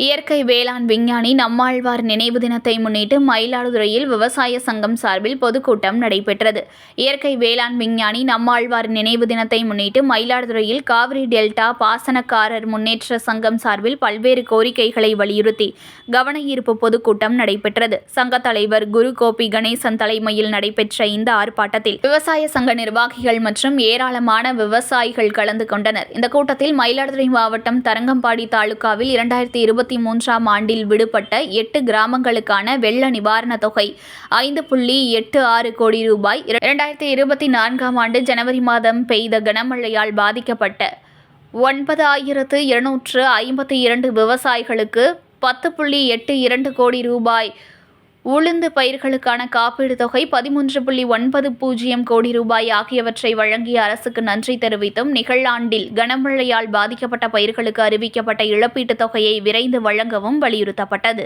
இயற்கை வேளாண் விஞ்ஞானி நம்மாழ்வார் நினைவு தினத்தை முன்னிட்டு மயிலாடுதுறையில் விவசாய சங்கம் சார்பில் பொதுக்கூட்டம் நடைபெற்றது. இயற்கை வேளாண் விஞ்ஞானி நம்மாழ்வார் நினைவு தினத்தை முன்னிட்டு மயிலாடுதுறையில் காவிரி டெல்டா பாசனக்காரர் முன்னேற்ற சங்கம் சார்பில் பல்வேறு கோரிக்கைகளை வலியுறுத்தி கவன ஈர்ப்பு பொதுக்கூட்டம் நடைபெற்றது. சங்க தலைவர் குரு கோபி கணேசன் தலைமையில் நடைபெற்ற இந்த ஆர்ப்பாட்டத்தில் விவசாய சங்க நிர்வாகிகள் மற்றும் ஏராளமான விவசாயிகள் கலந்து கொண்டனர். இந்த கூட்டத்தில் மயிலாடுதுறை மாவட்டம் தரங்கம்பாடி தாலுகாவில் 2023ஆம் ஆண்டில் விடுபட்ட 8 கிராமங்களுக்கான வெள்ள நிவாரணத் தொகை 5.86 கோடி ரூபாய், 2024ஆம் ஆண்டு ஜனவரி மாதம் பெய்த கனமழையால் பாதிக்கப்பட்ட 9,252 விவசாயிகளுக்கு 10.82 கோடி ரூபாய், உளுந்து பயிர்களுக்கான காப்பீடு தொகை 13.90 கோடி ரூபாய் ஆகியவற்றை வழங்கிய அரசுக்கு நன்றி தெரிவித்தும், நிகழாண்டில் கனமழையால் பாதிக்கப்பட்ட பயிர்களுக்கு அறிவிக்கப்பட்ட இழப்பீட்டுத் தொகையை விரைந்து வழங்கவும் வலியுறுத்தப்பட்டது.